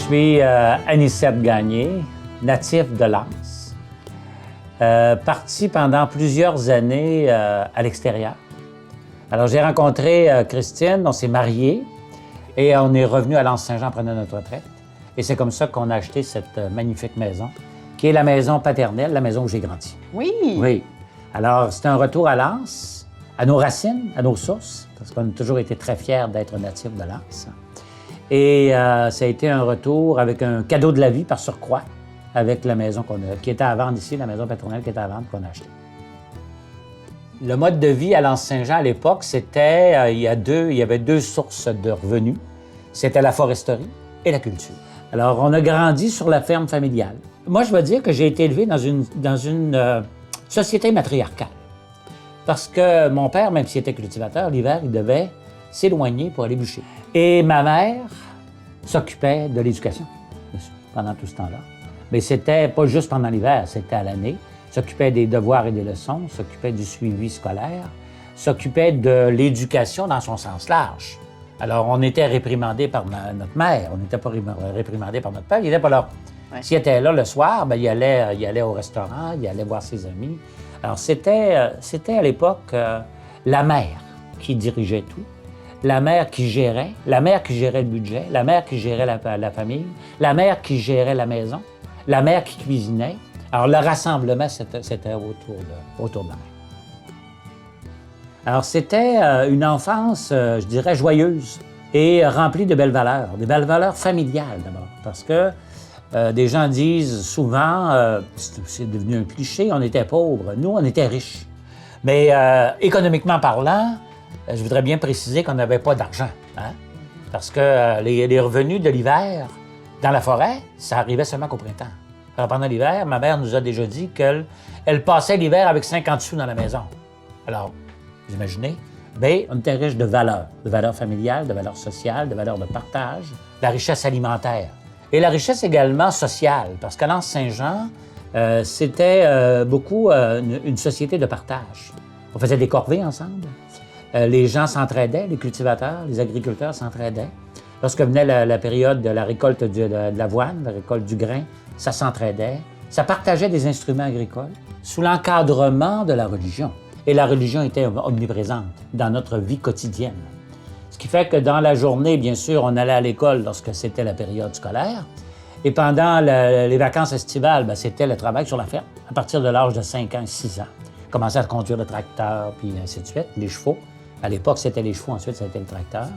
suis Anicette Gagné, natif de Lens, parti pendant plusieurs années à l'extérieur. Alors, j'ai rencontré Christine, on s'est mariés et on est revenu à Lens-Saint-Jean prendre notre retraite. Et c'est comme ça qu'on a acheté cette magnifique maison, qui est la maison paternelle, la maison où j'ai grandi. Oui! Oui. Alors, c'est un retour à Lens, à nos racines, à nos sources, parce qu'on a toujours été très fiers d'être natifs de Lens. Et ça a été un retour avec un cadeau de la vie par surcroît, avec la maison qui était à vendre ici, la maison paternelle qui était à vendre, qu'on a achetée. Le mode de vie à Lens-Saint-Jean à l'époque, c'était, il y avait deux sources de revenus. C'était la foresterie et la culture. Alors, on a grandi sur la ferme familiale. Moi, je veux dire que j'ai été élevé dans une société matriarcale. Parce que mon père, même s'il était cultivateur, l'hiver, il devait s'éloigner pour aller bûcher. Et ma mère s'occupait de l'éducation, bien sûr, pendant tout ce temps-là. Mais c'était pas juste pendant l'hiver, c'était à l'année. S'occupait des devoirs et des leçons, s'occupait du suivi scolaire, s'occupait de l'éducation dans son sens large. Alors, on était réprimandé par notre mère, on n'était pas réprimandé par notre père, il n'était pas là. Ouais. S'il était là le soir, bien, il allait au restaurant, il allait voir ses amis. Alors, c'était à l'époque la mère qui dirigeait tout, la mère qui gérait le budget, la mère qui gérait la famille, la mère qui gérait la maison, la mère qui cuisinait. Alors, le rassemblement, c'était autour de la mère. Alors, c'était une enfance, je dirais, joyeuse et remplie de belles valeurs familiales d'abord, parce que des gens disent souvent, c'est devenu un cliché, on était pauvres. Nous, on était riches. Mais économiquement parlant, je voudrais bien préciser qu'on n'avait pas d'argent. Hein? Parce que les revenus de l'hiver dans la forêt, ça arrivait seulement qu'au printemps. Alors, pendant l'hiver, ma mère nous a déjà dit qu'elle passait l'hiver avec 50 sous dans la maison. Alors, vous imaginez? Bien, on était riche de valeurs familiales, de valeurs sociales, de valeurs de partage, de la richesse alimentaire. Et la richesse également sociale, parce qu'à Lens-Saint-Jean, c'était beaucoup une société de partage. On faisait des corvées ensemble. Les gens s'entraidaient, les cultivateurs, les agriculteurs s'entraidaient. Lorsque venait la période de la récolte de l'avoine, la récolte du grain, ça s'entraidait. Ça partageait des instruments agricoles sous l'encadrement de la religion. Et la religion était omniprésente dans notre vie quotidienne. Ce qui fait que dans la journée, bien sûr, on allait à l'école lorsque c'était la période scolaire. Et pendant les vacances estivales, bien, c'était le travail sur la ferme, à partir de l'âge de 5 ans, 6 ans. Commencer à conduire le tracteur, puis ainsi de suite, les chevaux. À l'époque, c'était les chevaux, ensuite, c'était le tracteur.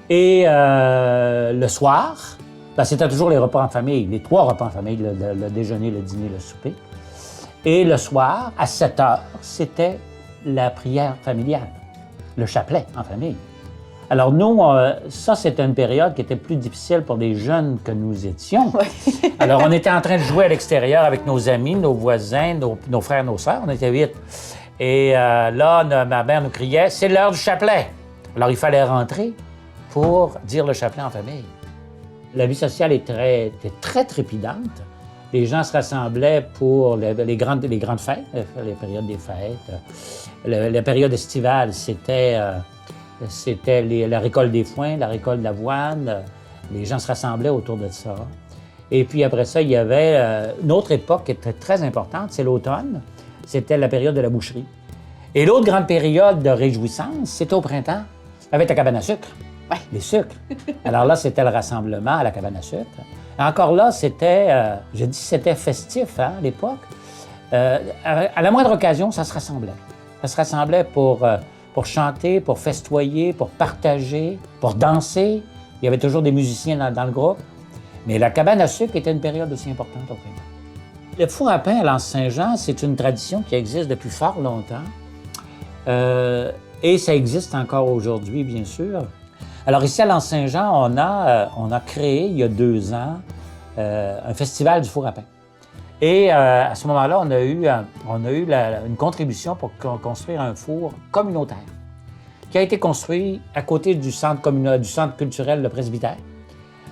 Et le soir, bien, c'était toujours les repas en famille, les 3 repas en famille, le déjeuner, le dîner, le souper. Et le soir, à 7 heures, c'était la prière familiale, le chapelet en famille. Alors nous, ça, c'était une période qui était plus difficile pour les jeunes que nous étions. Oui. Alors, on était en train de jouer à l'extérieur avec nos amis, nos voisins, nos frères, nos sœurs. On était 8. Et là, ma mère nous criait « C'est l'heure du chapelet ». Alors, il fallait rentrer pour dire le chapelet en famille. La vie sociale était très trépidante. Les gens se rassemblaient pour les grandes fêtes, les périodes des fêtes. La période estivale, c'était la récolte des foins, la récolte de l'avoine. Les gens se rassemblaient autour de ça. Et puis après ça, il y avait une autre époque qui était très importante, c'est l'automne. C'était la période de la boucherie. Et l'autre grande période de réjouissance, c'était au printemps, avec la cabane à sucre. Oui. Les sucres. Alors là, c'était le rassemblement à la cabane à sucre. Encore là, c'était festif hein, à l'époque. À la moindre occasion, ça se rassemblait. Ça se rassemblait pour chanter, pour festoyer, pour partager, pour danser. Il y avait toujours des musiciens dans le groupe. Mais la cabane à sucre était une période aussi importante au printemps. Le four à pain à Lens-Saint-Jean, c'est une tradition qui existe depuis fort longtemps. Et ça existe encore aujourd'hui, bien sûr. Alors ici à Lens-Saint-Jean, on a créé, il y a 2 ans, un festival du four à pain. Et à ce moment-là, on a eu une contribution pour construire un four communautaire qui a été construit à côté du centre culturel Le Presbytère.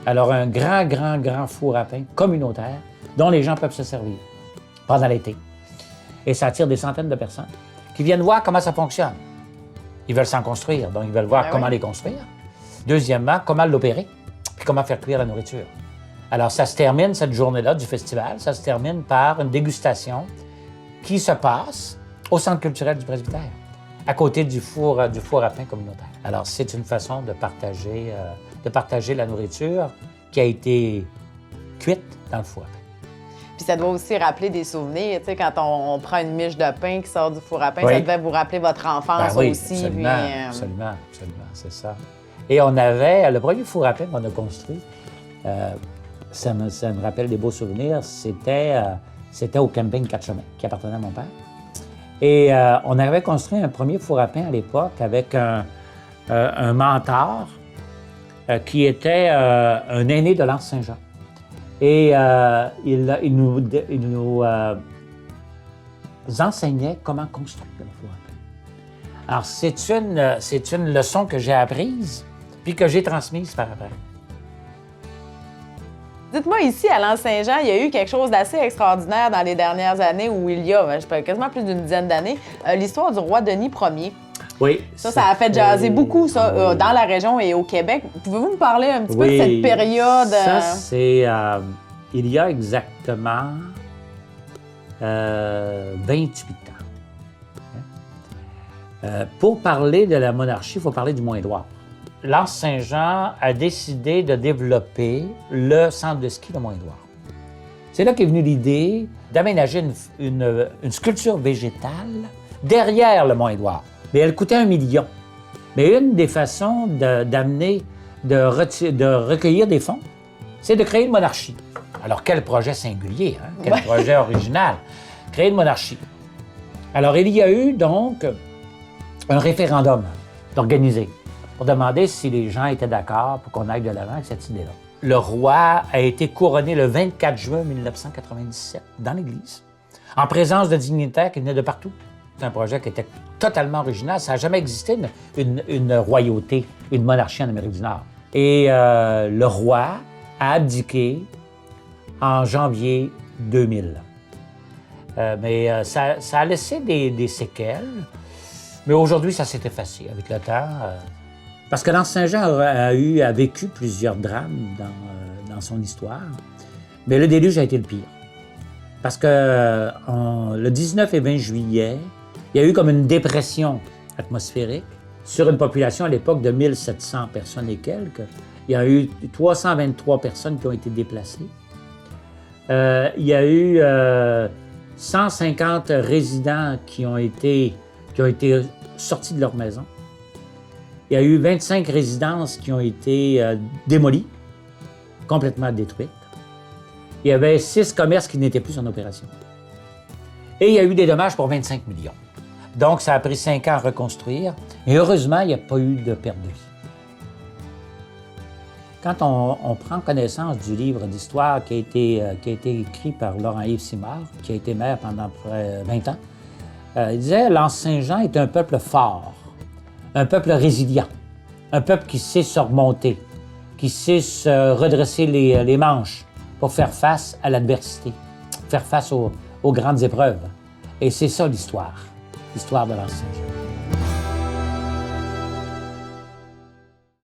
Alors, un grand four à pain communautaire dont les gens peuvent se servir pendant l'été. Et ça attire des centaines de personnes qui viennent voir comment ça fonctionne. Ils veulent s'en construire, donc ils veulent voir comment les construire. Deuxièmement, comment l'opérer, puis comment faire cuire la nourriture. Alors, ça se termine, cette journée-là du festival, ça se termine par une dégustation qui se passe au Centre culturel du Presbytère, à côté du four à pain communautaire. Alors, c'est une façon de partager la nourriture qui a été cuite dans le four à pain. Puis ça doit aussi rappeler des souvenirs. Tu sais, quand on prend une miche de pain qui sort du four à pain, oui. Ça devait vous rappeler votre enfance oui, aussi. Absolument, puis, absolument, c'est ça. Et on avait, le premier four à pain qu'on a construit, ça me rappelle des beaux souvenirs, c'était au camping Quatre-Chemins, qui appartenait à mon père. Et on avait construit un premier four à pain à l'époque avec un mentor qui était un aîné de l'Anse Saint-Jean. Et il nous enseignait comment construire le four à pain. Alors, c'est une leçon que j'ai apprise, puis que j'ai transmise par après. Dites-moi, ici, à l'Anse Saint-Jean, il y a eu quelque chose d'assez extraordinaire dans les dernières années où il y a, je sais pas, quasiment plus d'une dizaine d'années, l'histoire du roi Denis Ier. Oui. Ça a fait jaser beaucoup, ça, dans la région et au Québec. Pouvez-vous me parler un petit peu de cette période? Ça, c'est... il y a exactement 28 ans. Pour parler de la monarchie, il faut parler du Mont-Édouard. L'Anse Saint-Jean a décidé de développer le centre de ski de Mont-Édouard. C'est là qu'est venue l'idée d'aménager une sculpture végétale derrière le Mont-Édouard. Mais elle coûtait 1 million. Mais une des façons de recueillir des fonds, c'est de créer une monarchie. Alors, quel projet singulier, hein? Quel projet original. Créer une monarchie. Alors, il y a eu donc un référendum organisé pour demander si les gens étaient d'accord pour qu'on aille de l'avant avec cette idée-là. Le roi a été couronné le 24 juin 1997 dans l'Église, en présence de dignitaires qui venaient de partout. C'est un projet qui était totalement original. Ça n'a jamais existé, une royauté, une monarchie en Amérique du Nord. Et le roi a abdiqué en janvier 2000. Mais ça a laissé des séquelles. Mais aujourd'hui, ça s'est effacé avec le temps. Parce que l'Anse Saint-Jean a vécu plusieurs drames dans son histoire. Mais le déluge a été le pire. Parce que le 19 et 20 juillet, il y a eu comme une dépression atmosphérique sur une population à l'époque de 1700 personnes et quelques. Il y a eu 323 personnes qui ont été déplacées. Il y a eu 150 résidents qui ont été sortis de leur maison. Il y a eu 25 résidences qui ont été démolies, complètement détruites. Il y avait 6 commerces qui n'étaient plus en opération. Et il y a eu des dommages pour 25 millions. Donc, ça a pris 5 ans à reconstruire. Et heureusement, il n'y a pas eu de perte de vie. Quand on prend connaissance du livre d'histoire qui a été écrit par Laurent-Yves Simard, qui a été maire pendant près 20 ans, il disait « L'Anse Saint-Jean est un peuple fort, un peuple résilient, un peuple qui sait se remonter, qui sait se redresser les manches pour faire face à l'adversité, faire face aux grandes épreuves. » Et c'est ça l'histoire de l'Anse Saint-Jean.